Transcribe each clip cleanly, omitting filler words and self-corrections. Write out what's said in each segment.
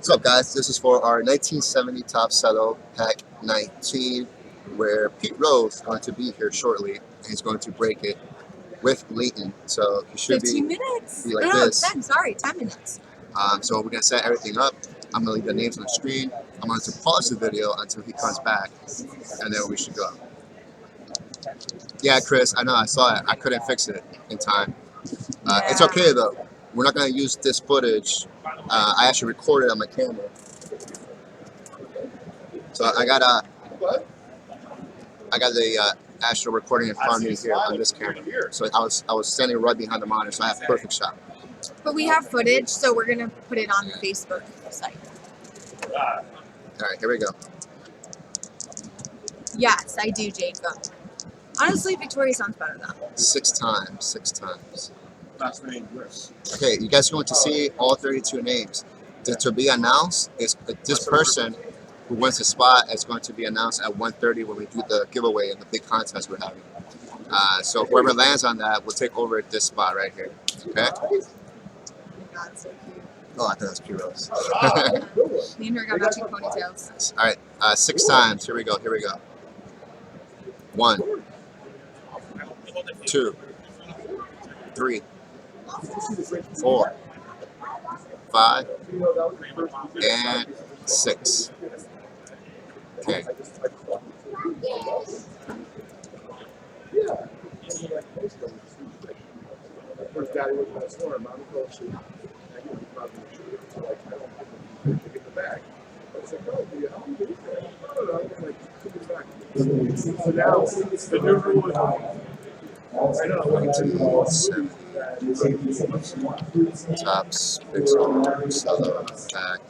What's up, guys? This is for our 1970 Top Cello Pack 19, where Pete Rose is going to be here shortly, and he's going to break it with Leighton. So he should 15 minutes. be like no, this. 10, sorry, 10 minutes. So we're going to set everything up. I'm going to leave the names on the screen. I'm going to pause the video until he comes back, and then we should go. Yeah, Chris, I know, I saw it. I couldn't fix it in time. It's okay, though. We're not going to use this footage. I actually recorded on my camera. So I got the actual recording in front of me here on this camera. So I was standing right behind the monitor, so I have perfect shot. But we have footage, so we're gonna put it on the Facebook site. All right, here we go. Yes, I do, Jacob. Honestly, Victoria sounds better though. 6 times, 6 times. Last name, yes. Okay, you guys are going to see all 32 names. To be announced, is this person who wins the spot is going to be announced at 1:30 when we do the giveaway and the big contest we're having. So whoever lands on that will take over this spot right here. Okay? God, so cute. Oh, I thought that was Pete Rose. Me and her got matching ponytails. All right, 6 times. Here we go. Here we go. 1, 2, 3, 4, 5, and 6. Okay. So now, the new rule is Tops, big score, Cello, Pack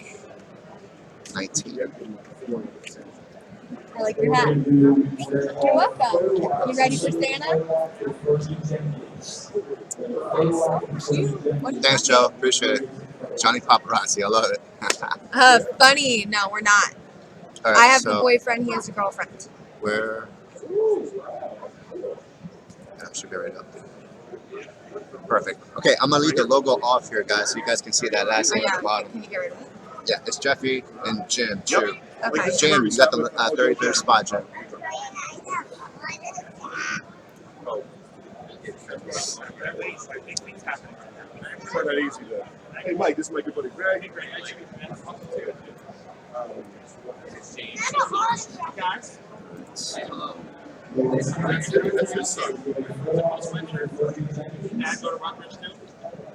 19. I like your hat. You're welcome. You ready for Santa? Thanks, Joe. Appreciate it. Johnny Paparazzi. I love it. Funny. No, we're not. All right, I have so a boyfriend. He has a girlfriend. where? That should be right up there. Perfect. Okay, I'm gonna leave the logo off here, guys, so you guys can see that last name at the bottom. Can you get rid of it? Yeah, it's Jeffy and Jim. True. Okay. Jim, you got the 33rd spot, Jim. It's not that easy though. Hey Mike, this is my good buddy Greg. That's his son.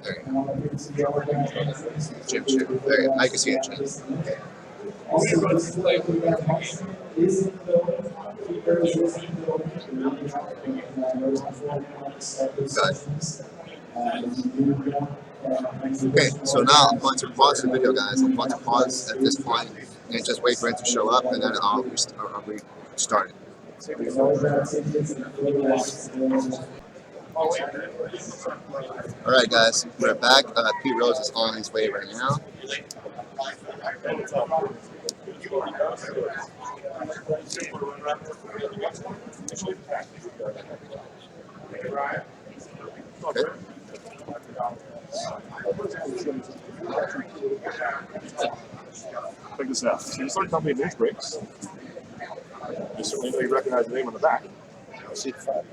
There you go. Jim, there you go. I can see it, Jim. Okay, so now I'm going to pause the video, guys. I'm going to pause at this point and just wait for it to show up, and then I'll restart it. All right, guys, we're back. Pete Rose is on his way right now. Okay. Check this out. So you start company news breaks. You certainly know you recognize the name on the back. See the front.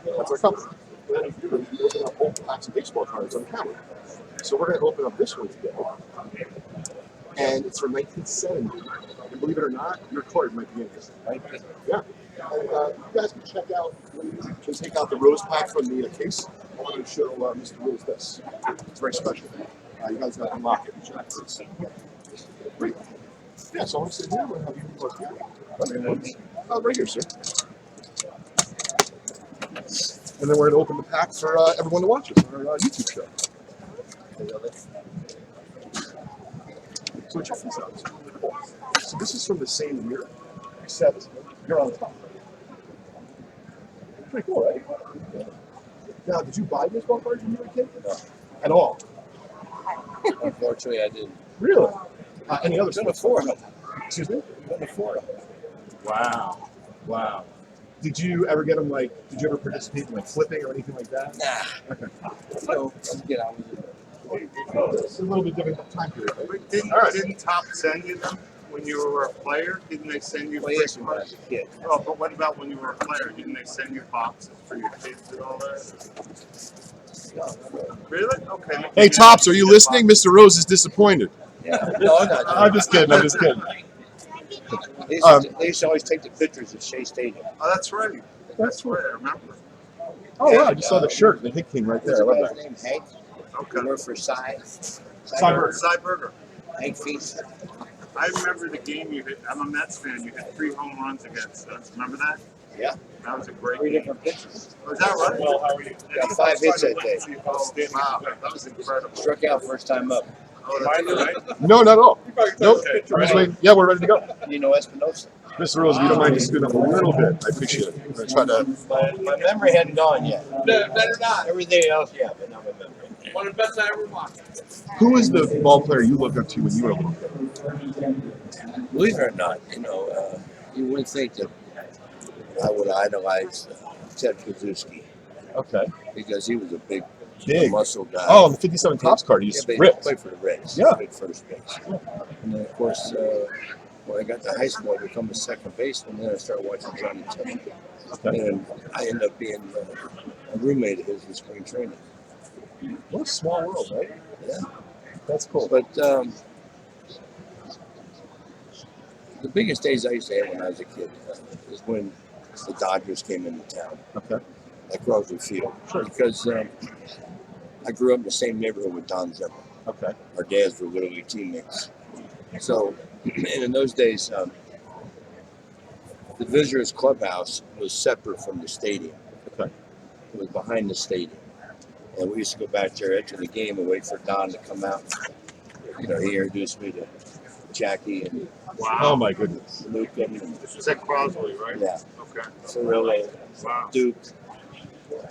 That's our company. Then if you open up both packs of baseball cards on the counter. So we're going to open up this one today. And it's from 1970. And believe it or not, your card might be in here. Right? Yeah. And you guys can check out, can take out the Rose pack from the case. I wanted to show Mr. Rose this. It's very special. You guys got to unlock it. Great. Yeah, so I'm sitting here. I'm going to have you close here. Right here, sir. And then we're going to open the pack for everyone to watch us on our YouTube show. So check this out. So this is from the same year, except you're on top. Pretty cool, right? Now, did you buy baseball cards when you were a kid? No. At all? Unfortunately, I didn't. Really? Any other I've done a forum. Excuse me? I've done a forum. Wow. Wow. Did you ever get them did you ever participate in flipping or anything like that? Nah. Okay. So, let's get on with it. It's a little bit different time period. Right? But didn't, All right. didn't Top send you them when you were a player? Didn't they send you Well, free yes, when I cards? was a kid. Oh, but what about when you were a player? Didn't they send you boxes for your kids and all that? Really? Okay. Hey, Tops, are you listening? Mr. Rose is disappointed. Yeah. No, I'm not. I'm just kidding. I'm just kidding. They used to always take the pictures at Shea Stadium. Oh, that's right. That's right. I remember. Oh, wow. I just saw the shirt. The Hick King right there. I love There's a that. guy's name Hank. Okay. He worked for Cy. Cyberger. Hank Feast. I remember the game you hit. I'm a Mets fan. You hit 3 home runs against us. Remember that? Yeah. That was a great 3 game. different pitchers. Was that right? Well, how are you? Got 5 hits that day. Oh, wow. That was incredible. Struck out first time up. Oh, that's right. No, not at all. Nope. I'm just waiting. Yeah, we're ready to go. You know Espinosa. Mr. Rose, if you don't mind just scooting up a little bit, I appreciate it. I'm going to try to. My memory hadn't gone yet. Better not. Everything else, yeah, but not my memory. One of the best I ever watched. Who was the ball player you looked up to when you were a little kid? Believe it or not, you wouldn't think that I would idolize Ted Kaczewski Okay. because he was a big Big. muscle guy. Oh, the 57 Tops card. Yeah, He's but he ripped. played for the Reds. Yeah. Played first base. And then, of course, when I got to high school, I became a second baseman. And then I started watching Johnny Tennant. Okay. And I ended up being a roommate of his in spring training. What a small world, right? Yeah. That's cool. But the biggest days I used to have when I was a kid is when the Dodgers came into town Okay. at Crosby Field. Sure. Because I grew up in the same neighborhood with Don Zimmer. Okay. Our dads were Little League teammates. So, and in those days, the visitors' clubhouse was separate from the stadium. Okay. It was behind the stadium. And we used to go back there after the game and wait for Don to come out. He introduced me to Jackie and Oh, my goodness. Luke and This was at Crosley, right? yeah, Okay. Cirillo, Wow. Duke,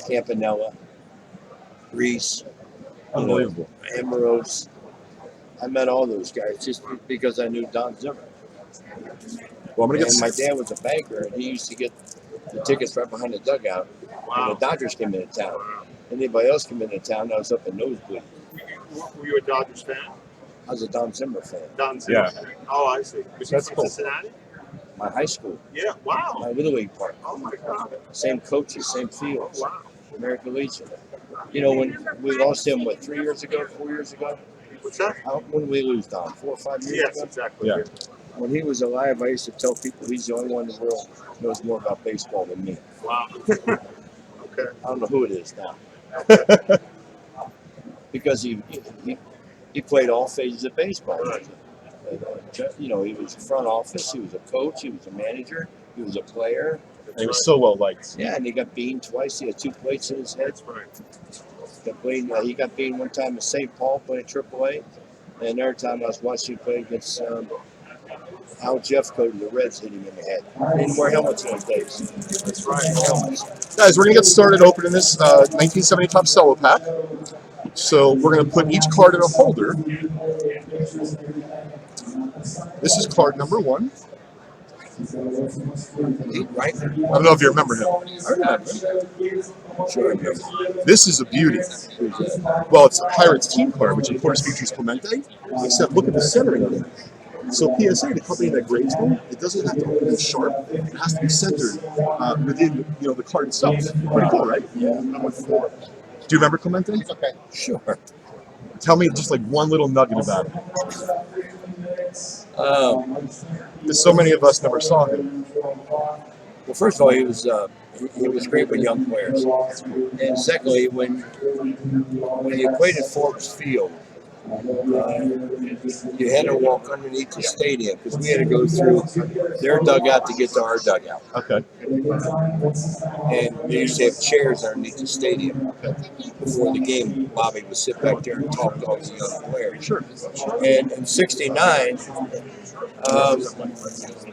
Campanella, Reese, Unbelievable. Ambrose. I met all those guys just because I knew Don Zimmer. Well, I'm going to And get my dad was a banker, and he used to get the tickets right behind the dugout when the Wow. Dodgers came into town. Wow. Anybody else came into town, I was up in nosebleed. Were you a Dodgers fan? I was a Don Zimmer fan. Don Zimmer Yeah. fan. Oh, I see. Was That's he from cool. Cincinnati? My high school, Yeah. Wow. my Little League part, Oh my God. same coaches, same fields, Wow. American Legion. When we lost him, 3 years ago, 4 years ago? What's that? When did we lose Don? 4 or 5 years Yes, ago? exactly. Yeah. When he was alive, I used to tell people he's the only one in the world who knows more about baseball than me. Wow. Okay. I don't know who it is now. Because he played all phases of baseball. Right. He was front office, he was a coach, he was a manager, he was a player. He was so well liked. Yeah, and he got beamed twice. He had 2 plates in his head. That's right. He got beamed one time in St. Paul playing AAA. And another time I was watching him play against Al Jeffcoat and the Reds hit him in the head. They didn't wear helmets in those days. That's right. Helmets. Guys, we're going to get started opening this 1970 Top Cello pack. So we're going to put each card in a holder. This is card number 1. Right? I don't know if you remember him. I remember. Sure, I remember. This is a beauty. Well, it's a Pirates team card, which of course features Clemente, except look at the centering of it. So PSA, the company that grades them, it doesn't have to be sharp. It has to be centered within the card itself. Pretty cool, right? Yeah. Number 4. Do you remember Clemente? Okay. Sure. Tell me just like one little nugget about him. Because so many of us never saw him. Well, first of all, he was great with young players, and secondly, when you played at Forbes Field, you had to walk underneath the stadium because we had to go through their dugout to get to our dugout, Okay. and they used to have chairs underneath the stadium. Before the game, Bobby would sit back there and talk to all the young players. Sure. And in '69,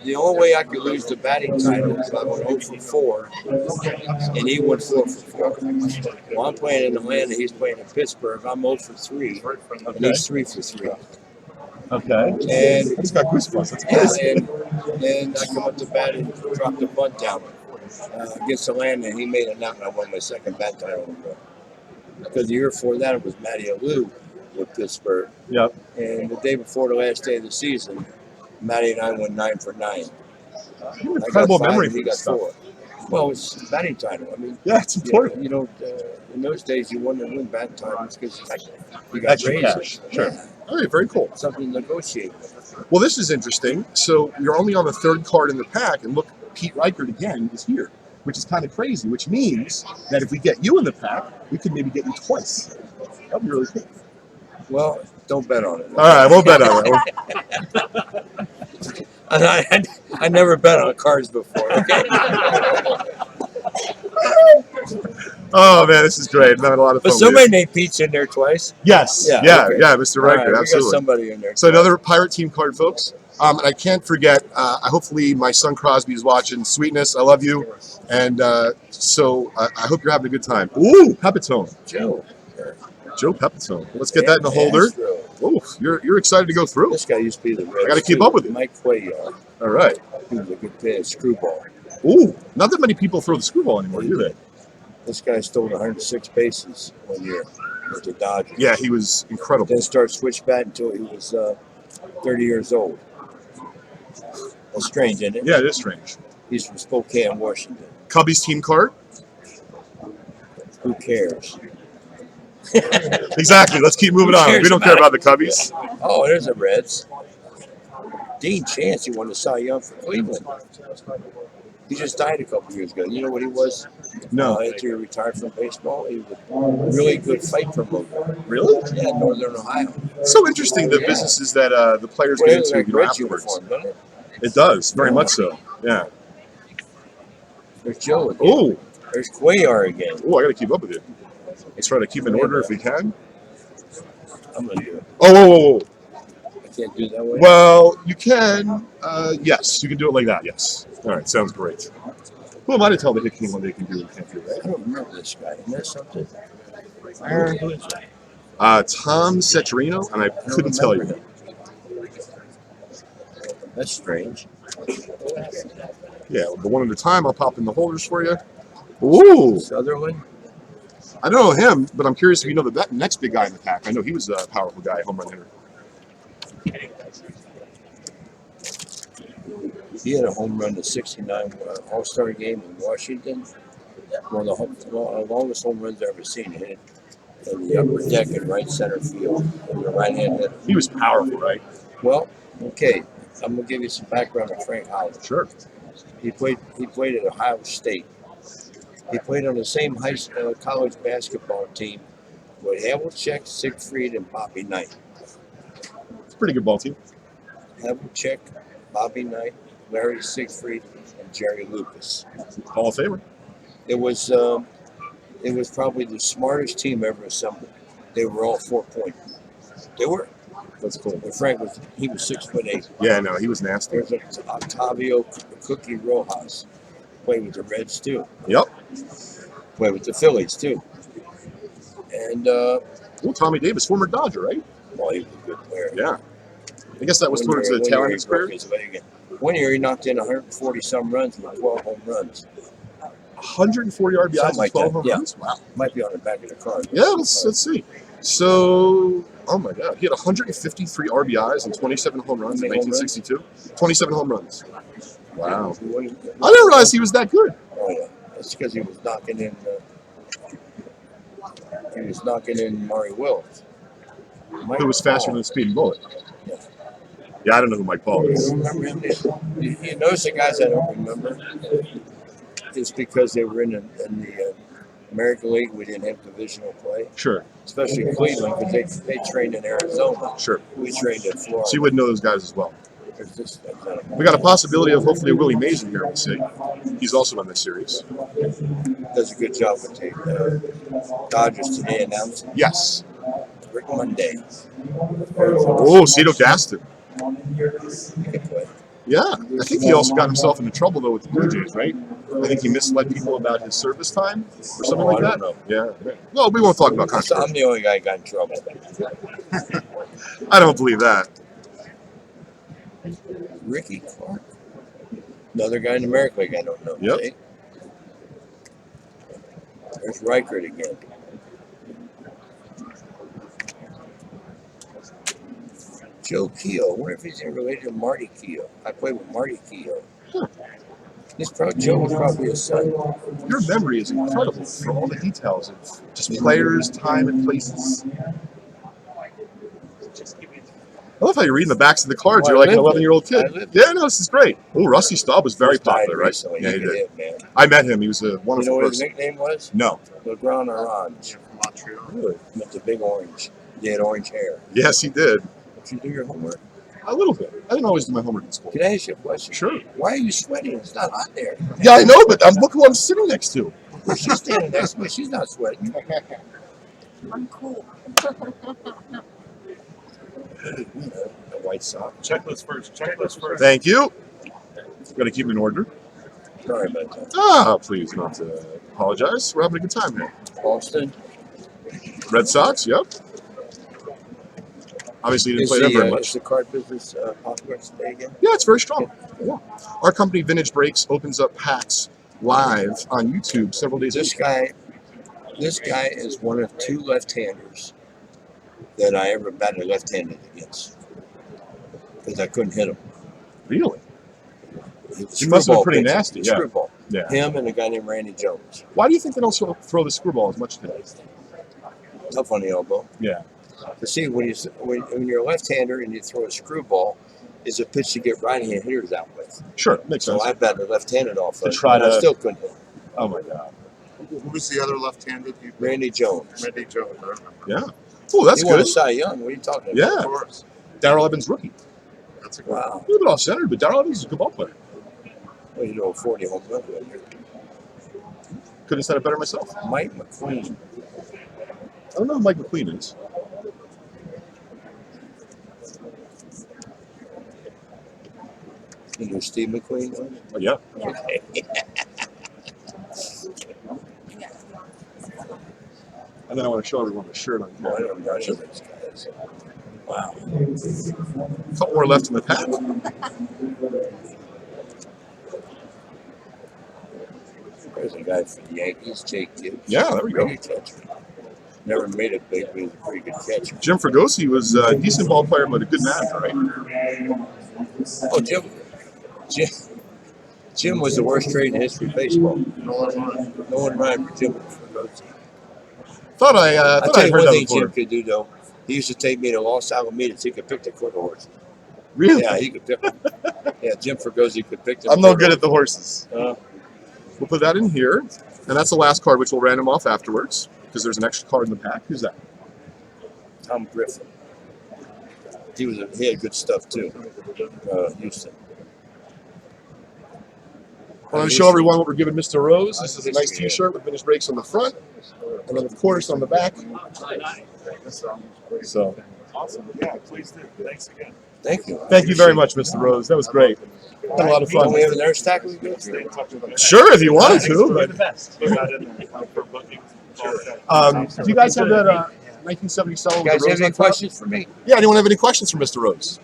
the only way I could lose the batting title is if I went 0 for 4, and he went 4 for 4. Well, I'm playing in Atlanta, he's playing in Pittsburgh. I'm 0 for 3, and he's 3 for 3. Okay. And I just got goosebumps. That's yeah, crazy. and I come up to bat and drop the bunt down against Atlanta, and he made a knock, and I won my second bat title in a row. Because the year before that, it was Matty Alou with Pittsburgh. Yep. And the day before the last day of the season, Matty and I went 9 for 9. You have an I got incredible 5 memory and for he this got stuff. 4. Well, it's batting title. I mean, Yeah, it's important. you don't. In those days, you wanted to win batting titles because you got Extra raises. cash. Sure. Yeah, All right, very cool. something to negotiate with. Well, this is interesting. So you're only on the 3rd card in the pack, and look, Pete Reichert again is here, which is kind of crazy, which means that if we get you in the pack, we could maybe get you twice. That'd be really cool. Well, don't bet on it. All right, we'll bet on it. I never bet on cards before. Okay. Oh man, this is great. I'm having a lot of fun. But somebody named Pete's in there twice. Yes, Yeah, yeah, okay. Mr. All right, Reichert, we got absolutely. somebody in there. So another Pirate Team card, folks. And I can't forget. Hopefully, my son Crosby is watching. Sweetness, I love you, and so I hope you're having a good time. Ooh, Pepitone, Joe Pepitone. Let's get that in the holder. Oh, you're excited to go through. This guy used to be the Reds. I got to keep too. up with it. Mike Cuellar. All right. He was a good player, screwball. Ooh, not that many people throw the screwball anymore, do they? This guy stole 106 bases 1 year with the Dodgers. Yeah, he was incredible. Didn't start switch bat until he was 30 years old. That's strange, isn't it? Yeah, it is strange. He's from Spokane, Washington. Cubbies team card. Who cares? Exactly. Let's keep moving on. We don't care about the Cubbies. Oh, there's the Reds. Dean Chance, he won the Cy Young for Cleveland. He just died a couple years ago. You know what he was? No. After he retired from baseball, he was a really good fight promoter. Really? Yeah, Northern Ohio. So interesting, the businesses that the players Well, get it into like Reds afterwards. uniform, doesn't it? It does, very much so. Yeah. There's Joe again. Oh, There's Cuellar again. I got to keep up with it. Let's try to keep in order if we can. I'm going to do it. Oh. I can't do it that way. Well, you can. Yes, you can do it like that. Yes. All right, sounds great. Who am I to tell the hit king what they can do and can't do, right? I don't remember this guy. Isn't that something? Who is that? Tom Cetrino, and I couldn't tell you. That's strange. Yeah, but one at a time. I'll pop in the holders for you. Ooh, Sutherland? I don't know him, but I'm curious if you know that next big guy in the pack. I know he was a powerful guy, home run hitter. He had a home run in the 69 All-Star game in Washington. One of the longest home runs I've ever seen. He hit it in the upper deck in right center field. In the right-hand hitter. He was powerful, right? Well, okay. I'm going to give you some background on Frank Howard. Sure. He played at Ohio State. He played on the same college basketball team with Havlicek, Siegfried, and Bobby Knight. It's a pretty good ball team. Havlicek, Bobby Knight, Larry Siegfried, and Jerry Lucas. Hall of Famer. It was probably the smartest team ever assembled. They were all 4-point. They were. That's cool. And Frank was 6'8". Yeah, no, he was nasty. There's Octavio Cookie Rojas. Played with the Reds too. Yep. Played with the Phillies too. And Tommy Davis, former Dodger, right? well, he was a good player. Yeah. I guess that was towards the talent he broke experience. his leg. One year he knocked in 140 some runs with 12 home runs. 140 RBIs Something and like 12 that, home yeah. runs? Wow. Might be on the back of the card. Yeah, let's see. So, oh my God, he had 153 RBIs and 27 home runs in How many home 1962. 27 home runs. Wow. He won- I didn't realize he was that good. Oh yeah, that's because he was knocking in. He was knocking in Maury Wills. Who was faster than the speeding bullet. Yeah, I don't know who Mike Paul You is. don't remember him? You notice the guys I don't remember. It's because they were in the American League. We didn't have divisional play, Sure, especially Cleveland, because they trained in Arizona. sure. We trained in Florida. So you would know those guys as well. It's just, We got a possibility of hopefully Willie Mays in here, we'll see. He's also in this series. does a good job with the Dodgers today announcing Yes. Rick Monday. Oh, Cito Gaston. He can play. Yeah, I think he also got himself into trouble, though, with the Blue Jays, right? I think he misled people about his service time or something like I that. don't Yeah. Well, we won't talk about I'm controversy. the only guy who got in trouble. I don't believe that. Ricky Clark. Another guy in the American League I don't know. Yep. See? There's Reichert again. Joe Keogh. I wonder if he's related to Marty Keogh. I played with Marty Keogh. Joe was probably his son. Your memory is incredible for all the details of just players, time, and places. I love how you're reading the backs of the cards. You're like an 11-year-old kid. Yeah, no, this is great. Oh, Rusty Staub was very popular, right? Recently. Yeah, he did. Hit, man. I met him. He was a You wonderful know what his person. nickname was? No. Le Grand Orange. From Montreal. Really? With the big orange. He had orange hair. Yes, he did. Did you do your homework? A little bit. I didn't always do my homework in school. Can I ask you a question? Sure. Why are you sweating? It's not hot there. Yeah, I know, but look who I'm sitting next to. Well, she's standing next to me. She's not sweating. I'm cool. The white sock. Checklist first. Checklist first. Thank you. Got to keep them in order. Sorry about that. Ah, please not apologize. We're having a good time here. Boston. Red Sox, yep. Obviously, you didn't play that very Is much. the card business popular today again? Yeah, it's very strong. Yeah. Our company, Vintage Breaks, opens up packs live on YouTube several days a This week. guy is one of 2 left-handers that I ever batted left-handed against because I couldn't hit him. Really? He was He must have been pretty pitcher. nasty, yeah. Screwball. Yeah. Him and a guy named Randy Jones. Why do you think they don't throw the screwball as much today? Tough on the elbow. Yeah. To see when you're a left-hander and you throw a screwball, is a pitch to get right-hand hitters out with. Sure, makes So sense. I batted left-handed off To of try and I to- still couldn't hit him. Oh my God. Who was the other left-handed? Randy Jones. Randy Jones. I remember. Yeah. Oh, that's He won good. a Cy Young. What are you talking about? Yeah. Of course. Darrell Evans, rookie. That's a good Wow. A little bit off-centered, but Darrell Evans is a good ball player. Well, you know, 40 home run. Couldn't have said it better myself. Mike McQueen. I don't know who Mike McQueen is. You know who Steve McQueen was? Oh, yeah. Okay. And then I want to show everyone the shirt on Well, I here. don't know these guys. Wow. A couple more left in the pack. There's a guy for the Yankees, Jake Gibbs. Yeah, there we go. Pretty good catcher. Never made it big, but he's a pretty good catcher. Jim Fregosi was a decent ball player, but a good manager, right? Oh, Jim was the worst trade in the history of baseball. No one ran for Jim Fregosi. Thought I I'll thought tell I you heard one that thing before. Jim could do, though. He used to take me to Los Alamitos. He could pick the quarter horse. Really? Yeah, he could pick them. Yeah, Jim Fregosi could pick them. I'm no good at the horses. Uh, We'll put that in here, and that's the last card, which we'll random off afterwards because there's an extra card in the pack. Who's that? Tom Griffin. He had good stuff too. Houston. I want to show everyone what we're giving Mr. Rose. This is a nice T-shirt with Vintage Breaks on the front, and then of course on the back. So, Awesome. Yeah, please do. Thanks again. Thank you. thank you very much, Mr. Rose. That was great. Had a lot of Don't we fun. have another stack we go Stay through? in touch with us. Sure, if you wanted to. You're the But, best. Put that in there for bookings. do you guys have that 1970 Cello You with guys the have rose any on top? questions for me? Yeah, anyone have any questions for Mr. Rose?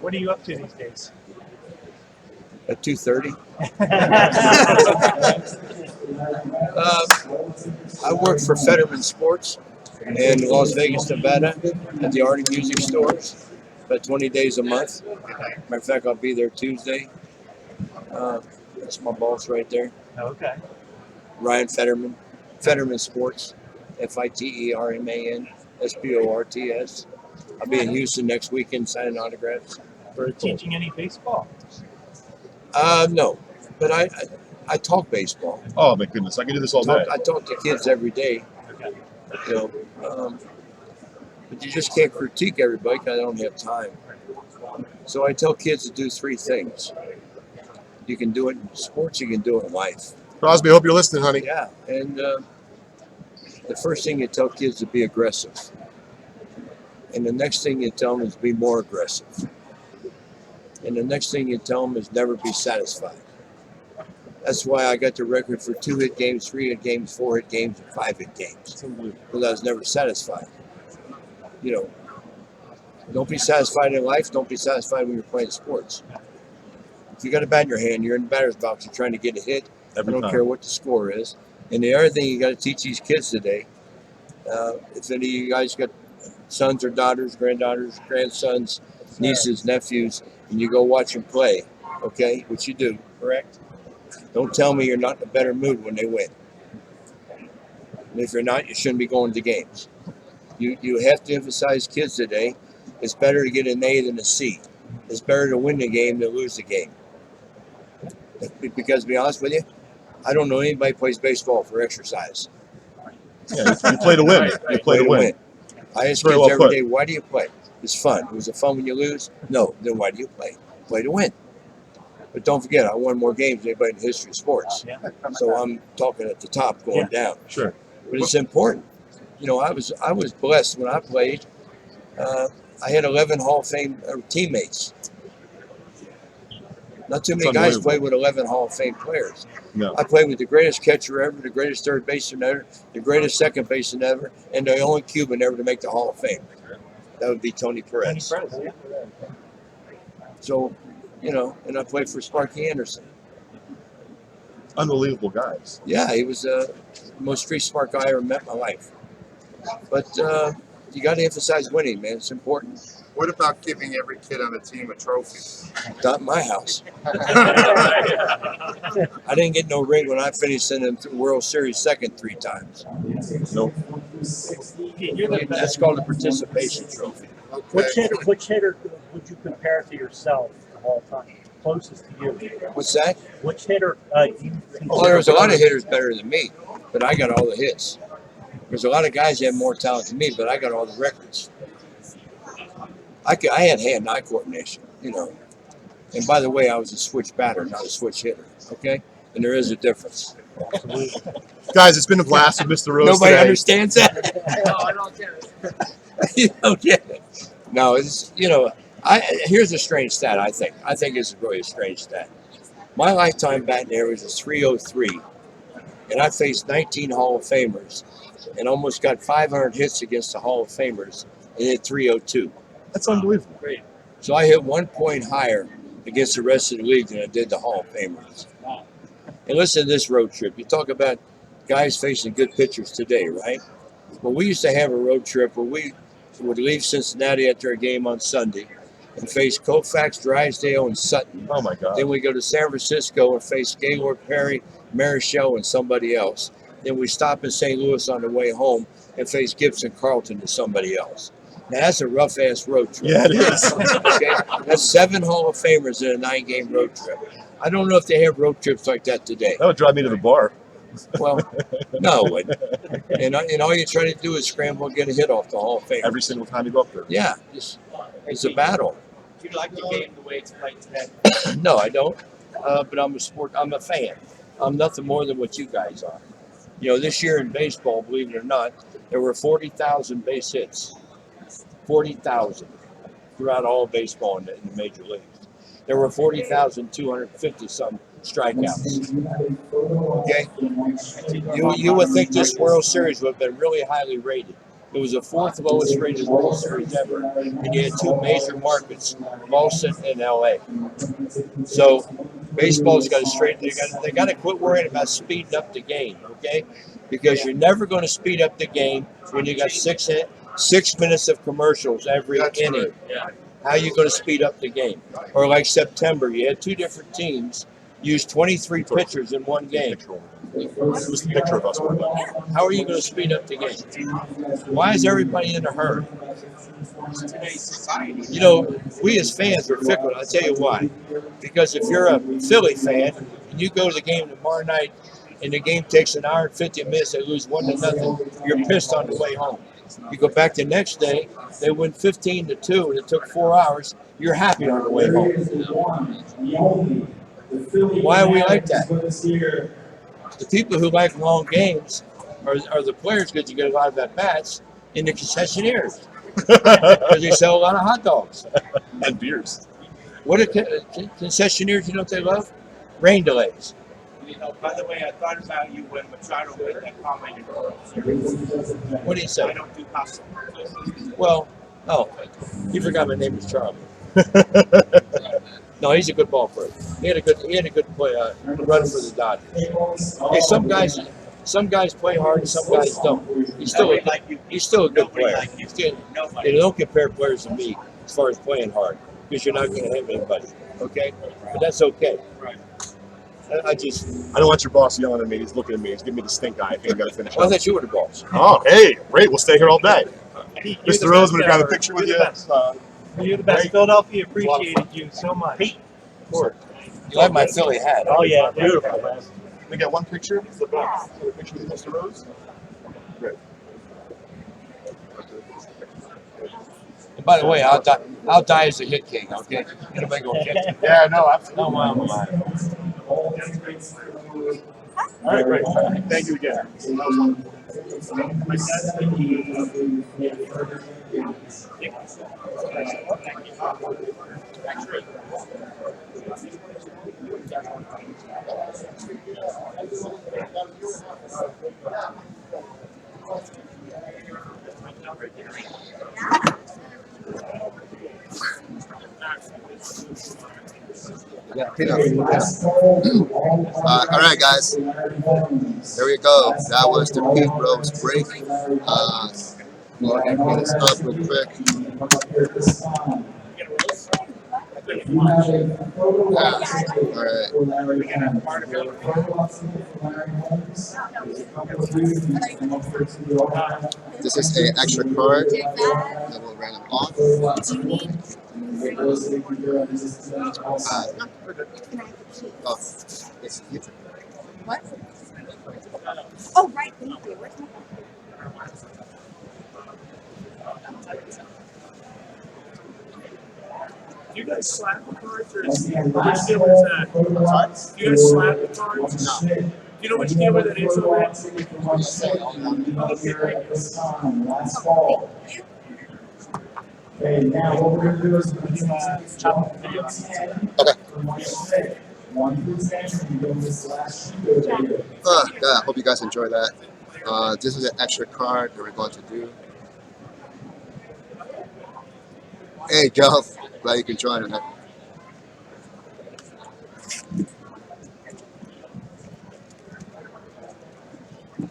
What are you up to these days? At 2:30? I work for Fetterman Sports in Las Vegas, Nevada, at the Art and Music Stores, about 20 days a month. Matter of fact, I'll be there Tuesday. That's my boss right there, Okay. Ryan Fetterman. Fetterman Sports, Fiterman Sports. I'll be in Houston next weekend signing autographs. Are you teaching any baseball? No, but I talk baseball. Oh my goodness, I can do this all day. I talk to kids every day. Okay. You know, but you just can't critique everybody because I don't have time. So I tell kids to do 3 things. You can do it in sports, you can do it in life. Crosby, I hope you're listening, honey. Yeah, and the first thing you tell kids is to be aggressive. And the next thing you tell them is be more aggressive. And the next thing you tell them is never be satisfied. That's why I got the record for 2-hit games, 3-hit games, 4-hit games, and 5-hit games. Because I was never satisfied. You know, don't be satisfied in life. Don't be satisfied when you're playing sports. If you got a bat in your hand, you're in the batter's box, you're trying to get a hit. Every I don't time. care what the score is. And the other thing you got to teach these kids today, if any of you guys got sons or daughters, granddaughters, grandsons, nieces, nephews, and you go watch them play, okay, which you do, correct? Don't tell me you're not in a better mood when they win. And if you're not, you shouldn't be going to games. You have to emphasize kids today. It's better to get an A than a C. It's better to win the game than lose the game. Because to be honest with you, I don't know anybody who plays baseball for exercise. Yeah, you play to win. You play to win. I ask Very kids well every put. day, why do you play? It's fun. Was it fun when you lose? No. Then why do you play? Play to win. But don't forget, I won more games than anybody in the history of sports. So I'm talking at the top, going down. Sure. But it's important. You know, I was blessed when I played. I had 11 Hall of Fame teammates. Not too many It's guys unbelievable. play with 11 Hall of Fame players. No. I played with the greatest catcher ever, the greatest third baseman ever, the greatest second baseman ever, and the only Cuban ever to make the Hall of Fame. That would be Tony Perez. So, you know, and I played for Sparky Anderson. Unbelievable guys. Yeah, he was the most street smart guy I ever met in my life. But you got to emphasize winning, man. It's important. What about giving every kid on the team a trophy? Not in my house. I didn't get no ring when I finished in the World Series second 3 times. Nope. That's called a participation trophy. Which hitter would you compare to yourself of all time? Closest to you? What's that? Which hitter you Well, there was a lot of hitters better than me, but I got all the hits. There's a lot of guys that have more talent than me, but I got all the records. I had hand-eye coordination, you know. And by the way, I was a switch batter, not a switch hitter, okay? And there is a difference. Guys, it's been a blast with Mr. Rose Nobody today. understands that? No, I don't get it. You don't get it. No, it's, you know, here's a strange stat, I think. I think it's really a strange stat. My lifetime batting average is 303, and I faced 19 Hall of Famers and almost got 500 hits against the Hall of Famers and hit 302. That's unbelievable. So I hit 1 point higher against the rest of the league than I did the Hall of Famers. And listen to this road trip. You talk about guys facing good pitchers today, right? Well, we used to have a road trip where we would leave Cincinnati after a game on Sunday and face Koufax, Drysdale, and Sutton. Oh my God. Then we go to San Francisco and face Gaylord Perry, Marichal, and somebody else. Then we stop in St. Louis on the way home and face Gibson Carlton and somebody else. Now, that's a rough-ass road trip. Yeah, it is. Okay? That's 7 Hall of Famers in a 9-game road trip. I don't know if they have road trips like that today. That would drive me to the bar. Well, no. It wouldn't. And all you're trying to do is scramble and get a hit off the Hall of Fame. Every single time you go up there. Yeah, it's a battle. Do you like the game the way it's played today? No, I don't. But I'm a fan. I'm nothing more than what you guys are. You know, this year in baseball, believe it or not, there were 40,000 base hits. 40,000 throughout all baseball in the major leagues. There were 40,250 some strikeouts. Okay? You would think this World Series would have been really highly rated. It was the 4th lowest rated World Series ever, and you had 2 major markets, Boston and LA. So baseball's got to straighten. They got to quit worrying about speeding up the game, okay? Because you're never going to speed up the game when you got 6 minutes of commercials every inning. How are you going to speed up the game? Or like September, you had 2 different teams use 23 pitchers in one game. It was the picture of us. How are you going to speed up the game? Why is everybody in a hurry? Today's society. You know, we as fans are fickle. I'll tell you why. Because if you're a Philly fan and you go to the game tomorrow night and the game takes an hour and 50 minutes, they lose 1-0, you're pissed on the way home. You go back the next day, they win 15-2, and it took 4 hours. You're happy on the way home. Why are we like that? The people who like long games are the players because you get a lot of at-bats in the concessionaires because they sell a lot of hot dogs. And beers. What are concessionaires, you know what they love? Rain delays. You know, by the way, I thought about you when Machado made that comment in the World Series. What do you I say? don't do hustle. Well, you forgot my name was Charlie. No, he's a good ball player. He had a good play, run for the Dodgers. Hey, some guys play hard and some guys don't. He's still a good player. Nobody like you. They don't compare players to me. as far as playing hard because you're not going to hit anybody. Okay, but that's okay. I don't want your boss yelling at me. He's looking at me. He's giving me the stink eye. I think I got to finish I up. thought you were the boss. Oh, hey, great. We'll stay here all day. Pete, Mr. Rose, want to grab a picture with you? You're the best. Great. Philadelphia appreciated you so much. Pete. Sure. You like my Philly hat? Oh yeah, beautiful, man. We got one picture. It's the box. A picture with Mr. Rose. Great. And by the way, I'll die as a hit king. Okay, anybody go hit? Yeah, no, absolutely. No, wow, wow. All right, great. Thank you again. All right, guys. There we go. That was the Pete Rose break. Get this up real quick. All right. This is an extra card that will random off. Oh, it's YouTube. What? Oh, right. Thank you. Where's my Do you guys slap the cards or is which dealer is that? Do you guys slap the cards? No. Do you know which dealer that is over there? Okay, now what we're gonna do is we're gonna chop the video. Okay. 1 through 10, and go this last sheet over here. Yeah, I hope you guys enjoy that. This is an extra card that we're going to do. Hey, Joe. Glad you can join us.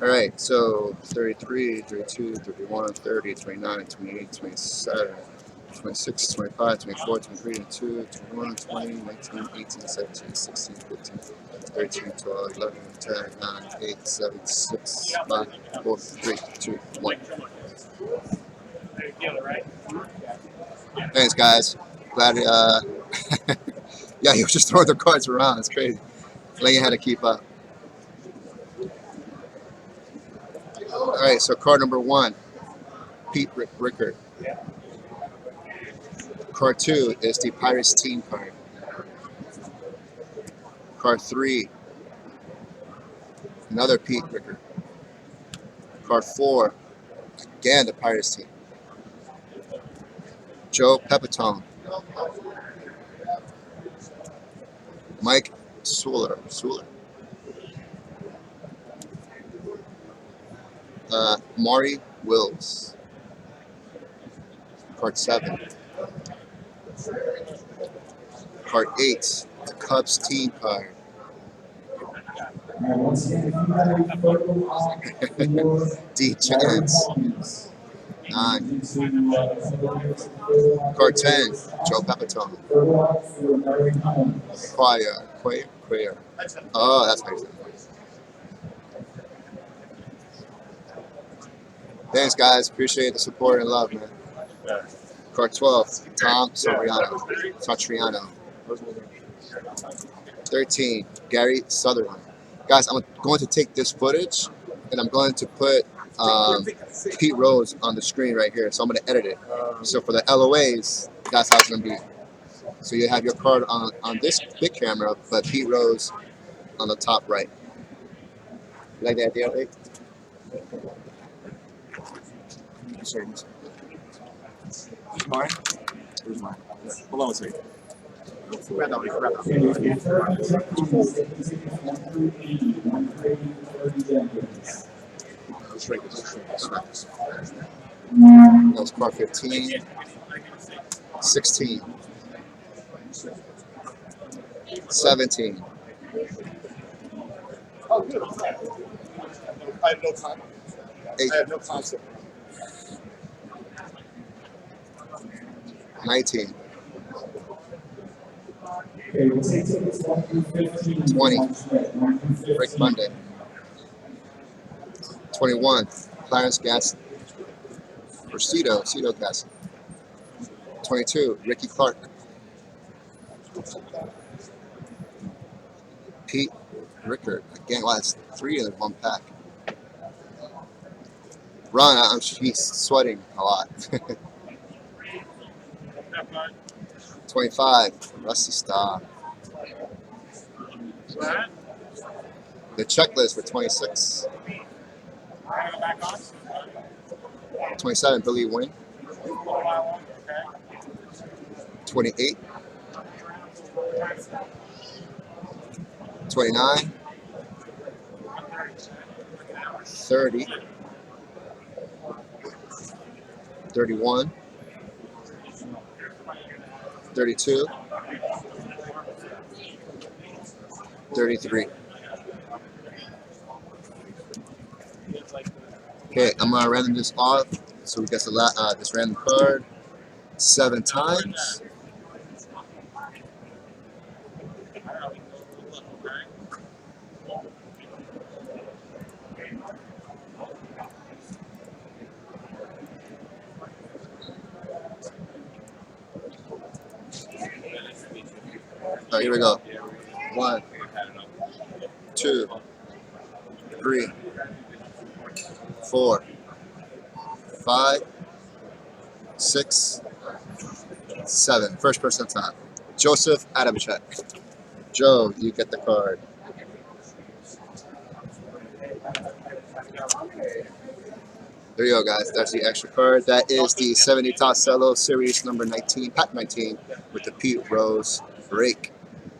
All right, so 33, 32, 31, 30, 29, 28, 27, 26, 25, 24, 23, 22, 21, 20, 19, 18, 17, 16, 15, 13, 12, 11, 10, 9, 8, 7, 6, 5, 4, 3, 2, 1. Thanks, guys. Glad, yeah, he was just throwing the cards around. It's crazy. Laying had to keep up. All right, so card number 1, Pete Rickard. Card 2 is the Pirates team card. Card 3, another Pete Rickard. Card 4, again the Pirates team. Joe Pepitone. Mike Suler. Maury Wills. Card 7. Card 8, the Cubs team card. Now, once again, if you have a photo of your D Chance. 9. Card 10, Joe Pepitone. Quayer. Oh, that's how you say it. Thanks, guys. Appreciate the support and love, man. Card 12, Tom Satriano. 13, Gary Sutherland. Guys, I'm going to take this footage and I'm going to put Pete Rose on the screen right here. So I'm going to edit it. So for the LOAs, that's how it's going to be. So you have your card on this big camera, but Pete Rose on the top right. You like the idea, Vic? Sorry, mine? Where's mine? Hold on a second. Grab that one. That was card 15, 16, 17. Oh, good. I have no time. I have no concept. 19, Okay, we'll take tickets 1 through 15. 20, 1 through Rick 15. Monday. 21, Clarence Gas or Cito Gas. 22, Ricky Clark. Pete Rickard. Again, wow, that's 3 in one pack. Ron, he's sweating a lot. 25, Rusty Star. The checklist for 26. 27, Billy Wayne. 28. 29. 30. 31. 32. 33. Okay, I'm gonna random this off. So we get this random card 7 times. All right, here we go. 1, 2, 3, 4, 5, 6, 7. First person top. Joseph Adamchek. Joe, you get the card. There you go, guys. That's the extra card. That is the 70 Top Cello Series number 19, pack 19, with the Pete Rose break.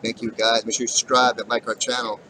Thank you, guys. Make sure you subscribe and like our channel.